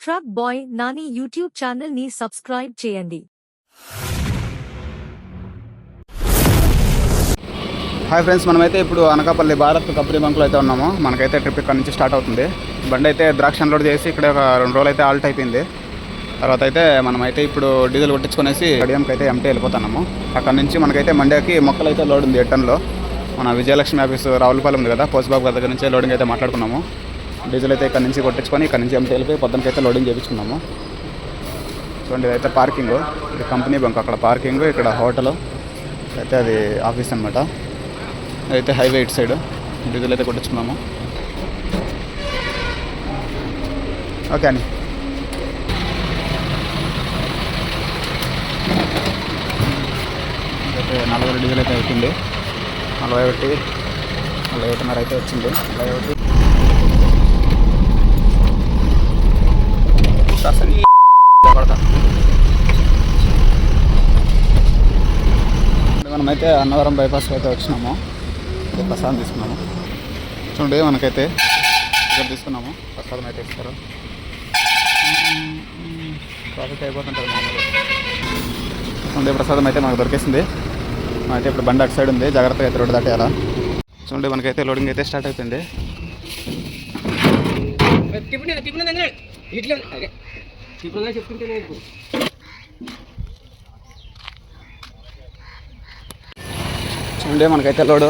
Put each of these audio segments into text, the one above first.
Truck boy Nani YouTube channel ని subscribe చేయండి. Hi friends, మనమైతే ఇప్పుడు అనకాపల్లి భారత్ కబ్రీ బంక్లో అయితే ఉన్నాము. మనకైతే ట్రిప్ ఇక్కడ నుంచి స్టార్ట్ అవుతుంది. బండి అయితే ద్రాక్ష అన్లోడ్ చేసి ఇక్కడ ఒక 2 రోజులు అయితే ఆల్ట్ అయిపోయింది. తర్వాత అయితే మనమైతే ఇప్పుడు డీజిల్ కొట్టించుకునేసి గడియంకి అయితే ఎంటీ వెళ్ళిపోతున్నాము. అక్కడ నుంచి మనకైతే మండ్యాకి మొక్కలు అయితే లోడ్ ఉంది 8 మన విజయలక్ష్మి ఆఫీసు రావులపాలెం ఉంది కదా, పోస్ట్బాబు గారి దగ్గర నుంచి లోడింగ్ అయితే మాట్లాడుకున్నాము. డీజిల్ అయితే ఇక్కడ నుంచి కొట్టించుకొని ఇక్కడ నుంచి ఎంటీ వెళ్ళిపోయి పొద్దునకైతే లోడింగ్ చేయించుకున్నాము. చూడండి, ఇదైతే పార్కింగ్, ఇది కంపెనీ బంక్, అక్కడ పార్కింగ్, ఇక్కడ హోటల్ అయితే అది ఆఫీస్ అనమాట. అయితే హైవే ఇటు సైడ్ డీజిల్ అయితే కొట్టించుకున్నాము. ఓకే అని అయితే 40 డీజిల్ అయితే అవుతుంది. 41 అయితే వచ్చింది. 41 మనమైతే అన్నవరం బైపాస్కి అయితే వచ్చినాము. ప్రసాదం తీసుకున్నాము. చూడండి, మనకైతే ఇక్కడ తీసుకున్నాము. ప్రసాదం అయితే ఇస్తారు. ట్రాఫిక్ అయిపోతుంటుంది మామూలుగా. చూడండి, ప్రసాదం అయితే మనకు దొరికేసింది. అయితే ఇప్పుడు బండి అటు సైడ్ ఉంది, జాగ్రత్తగా అయితే రోడ్డు దాటేయాలా. చూడండి, మనకైతే లోడింగ్ అయితే స్టార్ట్ అయిపోయింది. చూడండి, మనకైతే లోడు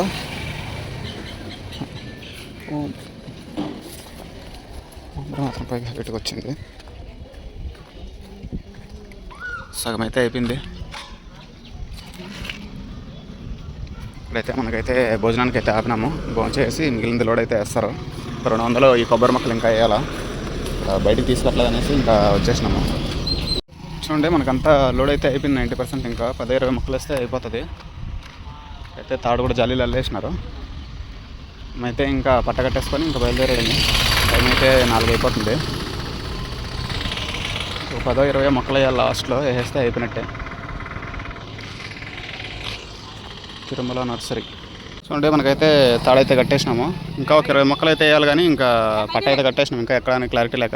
మాత్రం పైకి పెట్టుకు వచ్చింది. సగం అయితే అయిపోయింది. ఇప్పుడైతే మనకైతే భోజనానికి అయితే ఆపినాము. భోజనం చేసి మిగిలింది లోడ్ అయితే వేస్తారు. 200 ఈ కొబ్బరి మొక్కలు ఇంకా వేయాలా, బయటికి తీసుకెళ్ళలేదు అనేసి ఇంకా వచ్చేసినాము. చూడండి, మనకంతా లోడ్ అయితే అయిపోయింది 90%. ఇంకా 10-20 మొక్కలు వేస్తే అయిపోతుంది. అయితే తాడు కూడా జాలీలు అల్లేసినారు. అయితే ఇంకా పట్ట కట్టేసుకొని ఇంకా బయలుదేరేయండి. టైం అయితే 4 అయిపోతుంది. 10-20 మొక్కలు వేయాలి, లాస్ట్లో వేసేస్తే అయిపోయినట్టే. తిరుమల నర్సరీ. చూడండి, మనకైతే తాడైతే కట్టేసినాము. ఇంకా ఒక 20 మొక్కలు అయితే వేయాలి, కానీ ఇంకా పట్ట అయితే కట్టేసినాము. ఇంకా ఎక్కడ క్లారిటీ లేక.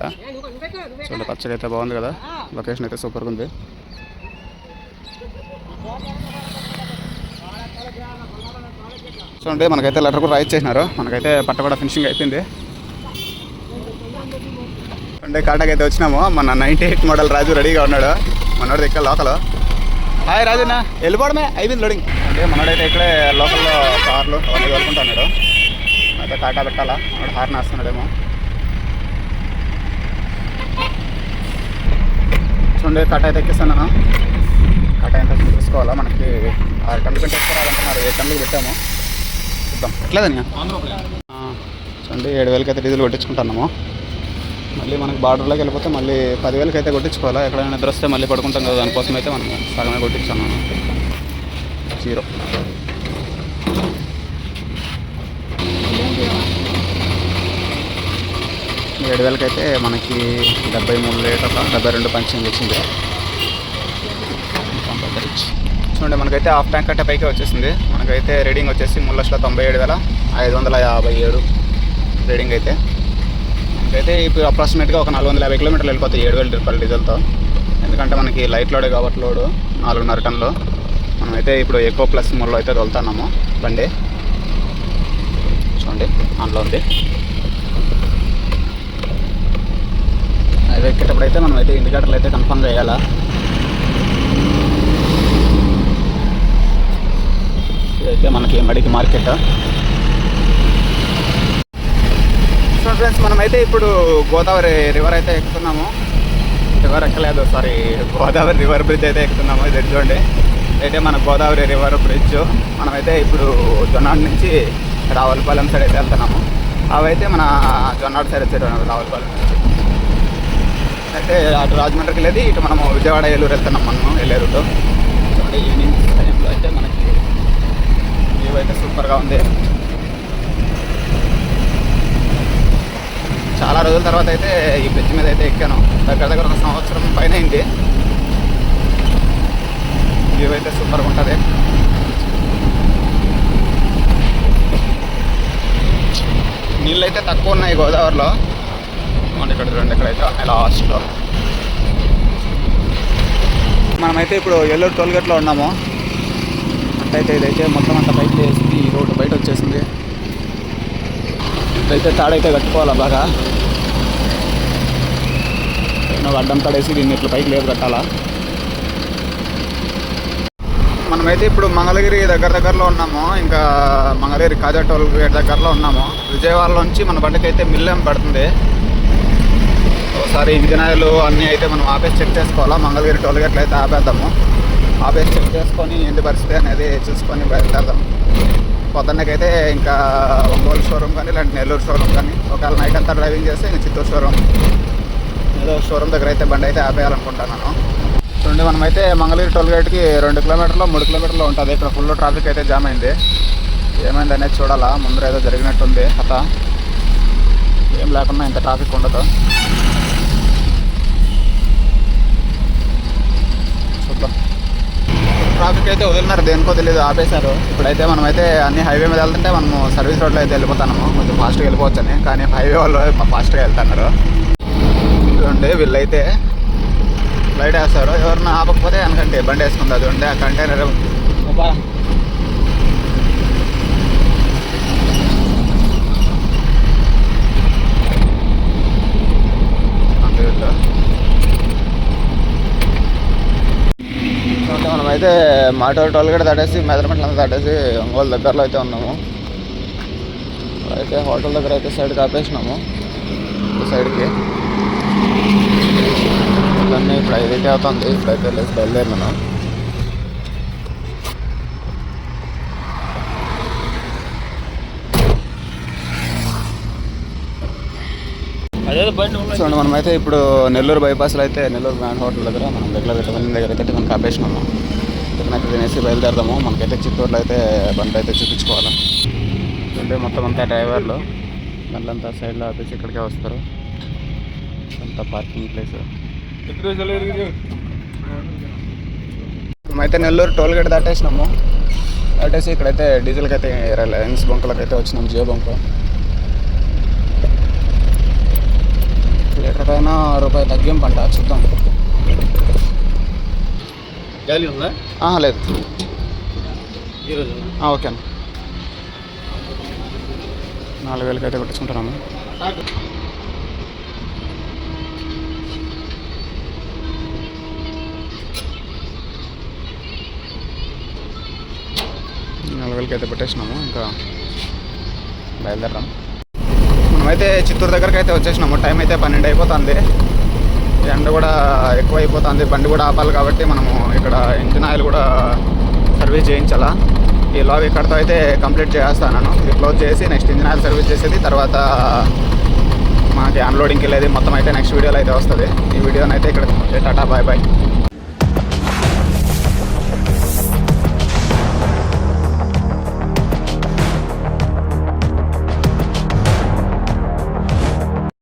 చూడండి, పచ్చడి అయితే బాగుంది కదా, లొకేషన్ అయితే సూపర్గా ఉంది. చూడండి, మనకైతే లెటర్ కూడా రాయిచ్చేసినారు. మనకైతే పట్ట కూడా ఫినిషింగ్ అయిపోయింది. అంటే కాటాకి అయితే వచ్చినాము. మన 98 మోడల్ రాజు రెడీగా ఉన్నాడు. మనోడి ఇక్కడ లోకల్. హాయ్ రాజున్న, వెళ్ళిపోవడమే అయిపోయింది లోడింగ్. అంటే మనోడైతే ఇక్కడే లోకల్లో కార్లు అవన్నీ వెళ్ళుకుంటున్నాడు. అయితే కాటా పెట్టాలా, మనోడు హార్న్ వేస్తున్నాడేమో. చూడండి, కాటా అయితే ఎక్కిస్తున్నాను. కాటా ఎంత చూసుకోవాలా, మనకి 6 టన్నులు పెట్టేసుకోవాలంటున్నారు. 7 టన్నులు పెట్టాము, చూద్దాం ఎట్లేదని. చూడండి, 7,000కి అయితే డీజిల్ కొట్టించుకుంటున్నాము. మళ్ళీ మనకి బార్డర్లోకి వెళ్ళిపోతే మళ్ళీ 10,000కి అయితే కొట్టించుకోవాలా. ఎక్కడైనా నిద్ర వస్తే మళ్ళీ పడుకుంటాం కదా, దానికోసం అయితే మనం సగమే కొట్టించాను. 0 7,000కి అయితే మనకి 73 లీటర్ల 72 పంచింగ్ వచ్చింది. చూడండి, మనకైతే హాఫ్ ట్యాంక్ కట్టే పైకి వచ్చేసింది. మనకైతే రీడింగ్ వచ్చేసి 3,97,557 రీడింగ్ అయితే. మనకైతే ఇప్పుడు అప్రాక్సిమేట్గా ఒక 450 కిలోమీటర్లు వెళ్ళిపోతాయి 7,000 రూపాయల డీజిల్తో. ఎందుకంటే మనకి లైట్ లోడే కాబట్టి లోడు 4.5 టన్నులు. మనమైతే ఇప్పుడు ఎక్కువ ప్లస్ 3లో అయితే తోలుతున్నాము బండి. చూడండి, ఆన్లో ఉంది. అది ఎక్కేటప్పుడు అయితే మనం అయితే ఇండికేటర్లు అయితే కన్ఫర్మ్గా వేయాలా. ఇదైతే మనకి మడికి మార్కెట్. సో ఫ్రెండ్స్, మనమైతే ఇప్పుడు గోదావరి రివర్ అయితే ఎక్కుతున్నాము. రివర్ ఎక్కలేదు, సారీ, గోదావరి రివర్ బ్రిడ్జ్ అయితే ఎక్కుతున్నాము. ఇది చూడండి, అయితే మన గోదావరి రివర్ బ్రిడ్జ్. మనమైతే ఇప్పుడు జొన్నాడు నుంచి రావులపాలెం సైడ్ అయితే వెళ్తున్నాము. అవైతే మన జొన్నాడు సైడ్ వచ్చే రావులపాలెం నుంచి అయితే అటు రాజమండ్రికి వెళ్ళేది, ఇటు మనము విజయవాడ ఏలూరు వెళ్తున్నాం. మనము వెళ్ళే రూటు. చూడండి, ఈవినింగ్ టైంలో అయితే మనకి వ్యూ అయితే సూపర్గా ఉంది. చాలా రోజుల తర్వాత అయితే ఈ బ్రిడ్జ్ మీద అయితే ఎక్కాను. దగ్గర ఒక సంవత్సరం పైన అయింది. వ్యూ అయితే సూపర్గా ఉంటుంది. నీళ్ళు అయితే తక్కువ ఉన్నాయి గోదావరిలో. ఇక్కడ చూడండి, ఇక్కడైతే ఉన్నాయి లాస్ట్లో. మనమైతే ఇప్పుడు ఏలూరు టోల్గేట్లో ఉన్నాము. అయితే ఇదైతే మొత్తం అంతా బయట వేసి ఈ రోడ్డు బయట వచ్చేసింది. ఇదైతే తాడైతే కట్టుకోవాలా బాగా, అడ్డం తాడేసి దీన్ని ఇట్లా పైకి లేదు కట్టాలా. మనమైతే ఇప్పుడు మంగళగిరి దగ్గరలో ఉన్నాము. ఇంకా మంగళగిరి కాజా టోల్ గేట్ దగ్గరలో ఉన్నాము. విజయవాడలోంచి మన బండికి అయితే మిల్లెం పడుతుంది. ఒకసారి ఇంజిన్ ఆయిల్ అన్నీ అయితే మనం ఆపేసి చెక్ చేసుకోవాలా. మంగళగిరి టోల్ గేట్లో అయితే ఆపేద్దాము. ఆపేసి చెక్ చేసుకొని ఏంటి పరిస్థితి అనేది చూసుకొని బయలుదేరదాం. పొద్దున్నకైతే ఇంకా ఒంగోలు షోరూమ్ కానీ ఇలాంటి నెల్లూరు షోరూమ్ కానీ, ఒకవేళ నైట్ అంతా డ్రైవింగ్ చేస్తే ఇంకా చిత్తూరు షోరూమ్ ఏదో షోరూమ్ దగ్గర అయితే బండి అయితే ఆపేయాలనుకుంటున్నాను. చూడండి, మనమైతే మంగళగిరి టోల్ గేట్కి 2 కిలోమీటర్లు 3 కిలోమీటర్లు ఉంటుంది. ఇక్కడ ఫుల్ ట్రాఫిక్ అయితే జామ్ అయింది. ఏమైంది అనేది చూడాలా. ముందర ఏదో జరిగినట్టుంది కథ. ఏం లేకుండా ఇంత ట్రాఫిక్ ఉండదు. చూద్దాం. ట్రాఫిక్ అయితే వదిలినారు, దేనికో తెలియదు, ఆపేశారు. ఇప్పుడైతే మనమైతే అన్ని హైవే మీద వెళ్తుంటే మనము సర్వీస్ రోడ్లో అయితే వెళ్ళిపోతాము. కొంచెం ఫాస్ట్గా వెళ్ళిపోవచ్చని, కానీ హైవే వాళ్ళు ఫాస్ట్గా వెళ్తున్నారు. చూడండి, వీళ్ళైతే లైట్ వేస్తారు. ఎవరన్నా ఆపకపోతే అనకంటే బండి వేసుకుంది. చూడండి, ఆ కంటైనర్ మనమైతే మాటూరు టోల్ గేట్ దాటేసి మెదరమెట్ల దాటేసి ఒంగోలు దగ్గరలో అయితే ఉన్నాము. అయితే హోటల్ దగ్గర అయితే సైడ్కి ఆపేసినాము. సైడ్కి ఇవన్నీ ఇప్పుడు 5 అవుతుంది. ఇప్పుడైతే వెళ్ళేసి బయలుదేరినాను. చూడండి, మనమైతే ఇప్పుడు నెల్లూరు బైపాస్లో అయితే నెల్లూరు గ్రాండ్ హోటల్ దగ్గర మనం రెగ్యులర్ విటమిన్ దగ్గర అయితే మనం ఆపేసినాము. అయితే తినేసి బయలుదేరదాము. మనకైతే చిత్తూరులో అయితే బండి అయితే చూపించుకోవాలి. అంటే మొత్తం అంతా డ్రైవర్లు మళ్ళంతా సైడ్లో ఆపేసి ఇక్కడికే వస్తారు. అంతా పార్కింగ్ ప్లేస్. మేమైతే నెల్లూరు టోల్ గేట్ దాటేసినాము. దాటేసి ఇక్కడైతే డీజిల్కి అయితే రిలయన్స్ బంకులకు అయితే వచ్చినాం. జియో బంకు. లీటర్కైనా రూపాయి తగ్గింపు అంట, చూద్దాం. లేదు, ఓకే అన్న. 4,000కి అయితే కొట్టించుకుంటున్నాము. అయితే పెట్టేసినాము. ఇంకా బయలుదేరాం. మనమైతే చిత్తూరు దగ్గరికి అయితే వచ్చేసినాము. టైం అయితే 12 అయిపోతుంది. ఎండ కూడా ఎక్కువ అయిపోతుంది. బండి కూడా ఆపాలి కాబట్టి మనము ఇక్కడ ఇంజిన్ ఆయిల్ కూడా సర్వీస్ చేయించాలా. ఈ లాగ్ ఇక్కడితో అయితే కంప్లీట్ చేస్తాను. ఇది క్లోజ్ చేసి నెక్స్ట్ ఇంజిన్ ఆయిల్ సర్వీస్ చేసేది, తర్వాత మనకి అన్లోడింగ్కి వెళ్ళేది మొత్తం అయితే నెక్స్ట్ వీడియోలో అయితే వస్తుంది. ఈ వీడియోనైతే ఇక్కడ టాటా బాయ్ బాయ్.